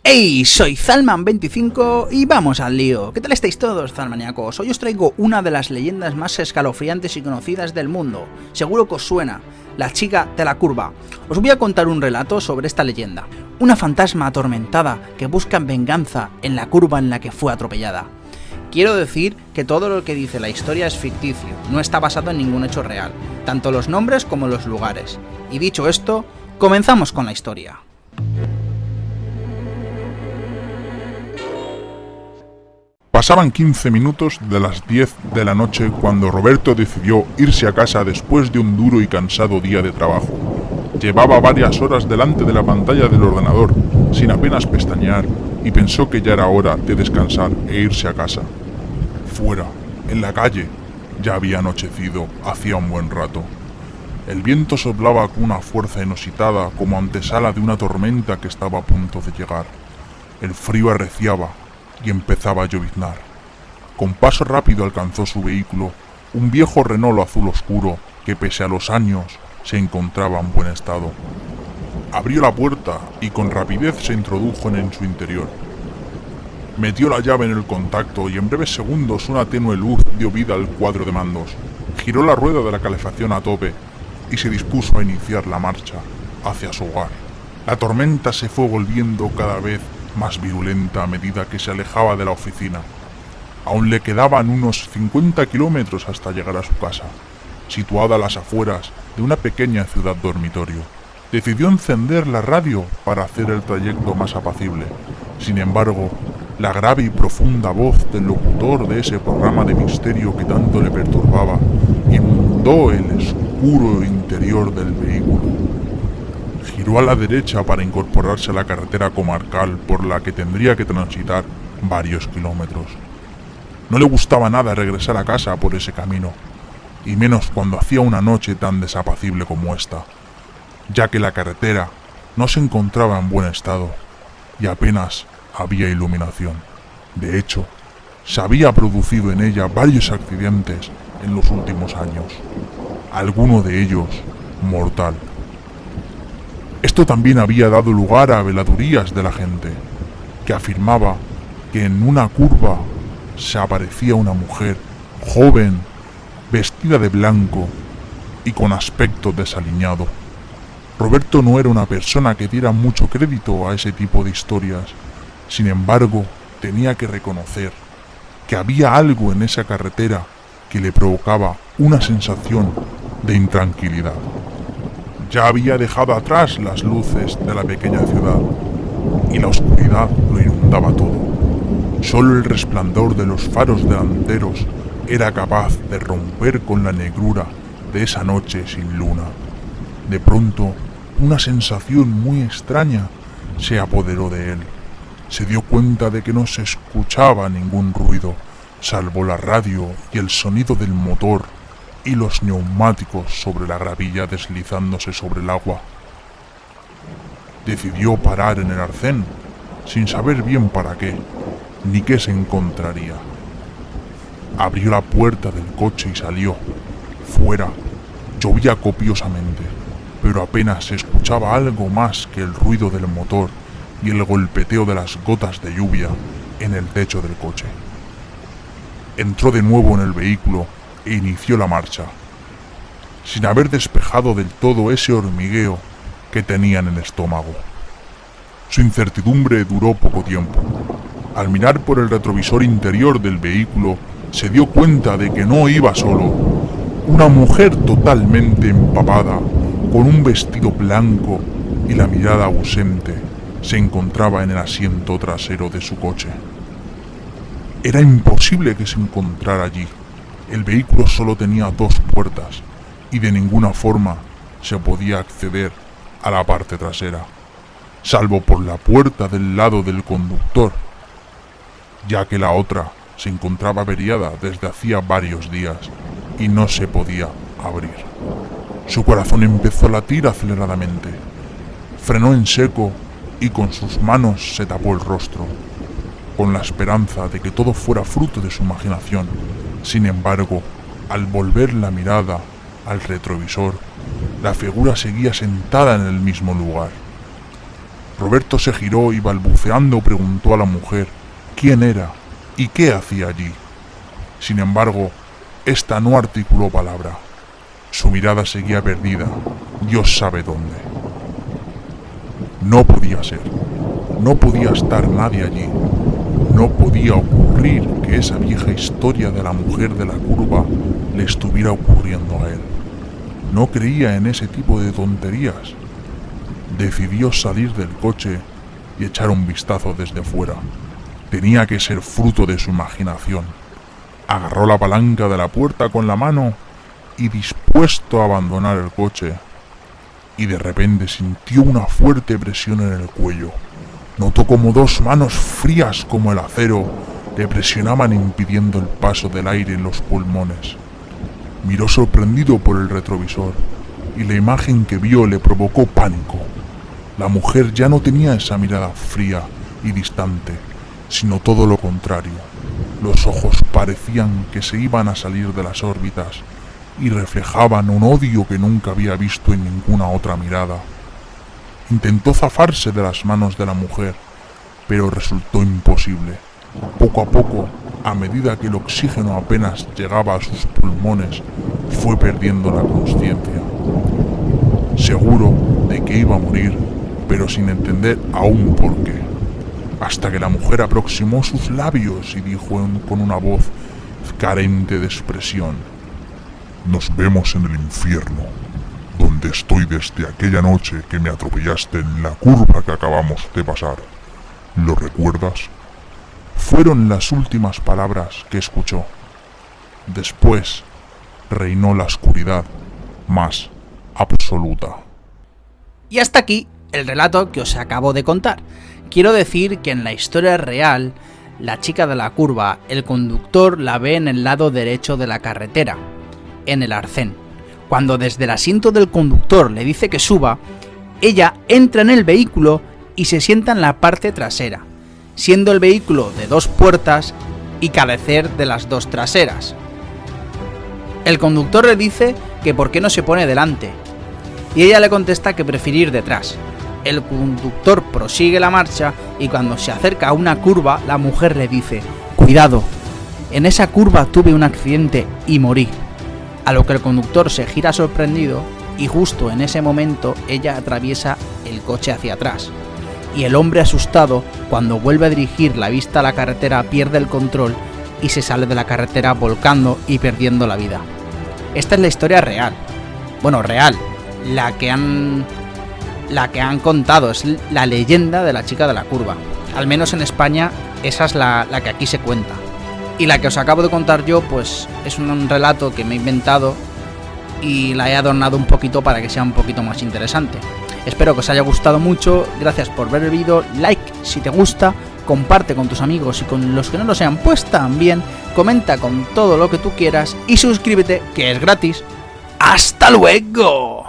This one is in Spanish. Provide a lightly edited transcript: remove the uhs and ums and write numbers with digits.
Hey, soy Zalman25 y vamos al lío. ¿Qué tal estáis todos, Zalmaniacos? Hoy os traigo una de las leyendas más escalofriantes y conocidas del mundo. Seguro que os suena, la chica de la curva. Os voy a contar un relato sobre esta leyenda. Una fantasma atormentada que busca venganza en la curva en la que fue atropellada. Quiero decir que todo lo que dice la historia es ficticio, no está basado en ningún hecho real, tanto los nombres como los lugares. Y dicho esto, comenzamos con la historia. Pasaban 15 minutos de las 10 de la noche cuando Roberto decidió irse a casa después de un duro y cansado día de trabajo. Llevaba varias horas delante de la pantalla del ordenador, sin apenas pestañear, y pensó que ya era hora de descansar e irse a casa. Fuera, en la calle, ya había anochecido hacía un buen rato. El viento soplaba con una fuerza inusitada como antesala de una tormenta que estaba a punto de llegar. El frío arreciaba y empezaba a lloviznar. Con paso rápido alcanzó su vehículo, un viejo Renault azul oscuro que pese a los años se encontraba en buen estado. Abrió la puerta y con rapidez se introdujo en su interior. Metió la llave en el contacto y en breves segundos una tenue luz dio vida al cuadro de mandos. Giró la rueda de la calefacción a tope y se dispuso a iniciar la marcha hacia su hogar. La tormenta se fue volviendo cada vez más virulenta a medida que se alejaba de la oficina. Aún le quedaban unos 50 kilómetros hasta llegar a su casa, situada a las afueras de una pequeña ciudad dormitorio. Decidió encender la radio para hacer el trayecto más apacible. Sin embargo, la grave y profunda voz del locutor de ese programa de misterio que tanto le perturbaba inundó el oscuro interior del vehículo. Giró a la derecha para incorporarse a la carretera comarcal por la que tendría que transitar varios kilómetros. No le gustaba nada regresar a casa por ese camino, y menos cuando hacía una noche tan desapacible como esta, ya que la carretera no se encontraba en buen estado y apenas había iluminación. De hecho, se había producido en ella varios accidentes en los últimos años, alguno de ellos mortal. Esto también había dado lugar a veladurías de la gente, que afirmaba que en una curva se aparecía una mujer joven, vestida de blanco y con aspecto desaliñado. Roberto no era una persona que diera mucho crédito a ese tipo de historias. Sin embargo, tenía que reconocer que había algo en esa carretera que le provocaba una sensación de intranquilidad. Ya había dejado atrás las luces de la pequeña ciudad y la oscuridad lo inundaba todo. Solo el resplandor de los faros delanteros era capaz de romper con la negrura de esa noche sin luna. De pronto, una sensación muy extraña se apoderó de él. Se dio cuenta de que no se escuchaba ningún ruido, salvo la radio y el sonido del motor y los neumáticos sobre la gravilla deslizándose sobre el agua. Decidió parar en el arcén, sin saber bien para qué, ni qué se encontraría. Abrió la puerta del coche y salió. Fuera, llovía copiosamente, pero apenas se escuchaba algo más que el ruido del motor y el golpeteo de las gotas de lluvia en el techo del coche. Entró de nuevo en el vehículo e inició la marcha, sin haber despejado del todo ese hormigueo que tenía en el estómago. Su incertidumbre duró poco tiempo. Al mirar por el retrovisor interior del vehículo, se dio cuenta de que no iba solo. Una mujer totalmente empapada, con un vestido blanco y la mirada ausente, se encontraba en el asiento trasero de su coche. Era imposible que se encontrara allí. El vehículo solo tenía 2 puertas y de ninguna forma se podía acceder a la parte trasera, salvo por la puerta del lado del conductor, ya que la otra se encontraba averiada desde hacía varios días y no se podía abrir. Su corazón empezó a latir aceleradamente. Frenó en seco y con sus manos se tapó el rostro, con la esperanza de que todo fuera fruto de su imaginación. Sin embargo, al volver la mirada al retrovisor, la figura seguía sentada en el mismo lugar. Roberto se giró y balbuceando preguntó a la mujer quién era y qué hacía allí. Sin embargo, ésta no articuló palabra. Su mirada seguía perdida, Dios sabe dónde. No podía ser, no podía estar nadie allí. No podía ocurrir que esa vieja historia de la mujer de la curva le estuviera ocurriendo a él. No creía en ese tipo de tonterías. Decidió salir del coche y echar un vistazo desde fuera. Tenía que ser fruto de su imaginación. Agarró la palanca de la puerta con la mano y dispuesto a abandonar el coche, y de repente sintió una fuerte presión en el cuello. Notó como dos manos frías como el acero le presionaban impidiendo el paso del aire en los pulmones. Miró sorprendido por el retrovisor y la imagen que vio le provocó pánico. La mujer ya no tenía esa mirada fría y distante, sino todo lo contrario. Los ojos parecían que se iban a salir de las órbitas y reflejaban un odio que nunca había visto en ninguna otra mirada. Intentó zafarse de las manos de la mujer, pero resultó imposible. Poco a poco, a medida que el oxígeno apenas llegaba a sus pulmones, fue perdiendo la consciencia. Seguro de que iba a morir, pero sin entender aún por qué. Hasta que la mujer aproximó sus labios y dijo con una voz carente de expresión: «Nos vemos en el infierno, donde estoy desde aquella noche que me atropellaste en la curva que acabamos de pasar. ¿Lo recuerdas?». Fueron las últimas palabras que escuchó. Después reinó la oscuridad más absoluta. Y hasta aquí el relato que os acabo de contar. Quiero decir que en la historia real, la chica de la curva, el conductor la ve en el lado derecho de la carretera, en el arcén. Cuando desde el asiento del conductor le dice que suba, ella entra en el vehículo y se sienta en la parte trasera, siendo el vehículo de 2 puertas y carecer de las 2 traseras. El conductor le dice que por qué no se pone delante, y ella le contesta que prefiere ir detrás. El conductor prosigue la marcha y cuando se acerca a una curva, la mujer le dice: «Cuidado, en esa curva tuve un accidente y morí». A lo que el conductor se gira sorprendido y justo en ese momento ella atraviesa el coche hacia atrás. Y el hombre asustado, cuando vuelve a dirigir la vista a la carretera, pierde el control y se sale de la carretera volcando y perdiendo la vida. Esta es la historia real. Bueno, real. La que han contado, es la leyenda de la chica de la curva. Al menos en España, esa es la que aquí se cuenta. Y la que os acabo de contar yo, pues es un relato que me he inventado y la he adornado un poquito para que sea un poquito más interesante. Espero que os haya gustado mucho, gracias por ver el vídeo, like si te gusta, comparte con tus amigos y con los que no lo sean, pues también, comenta con todo lo que tú quieras y suscríbete, que es gratis. ¡Hasta luego!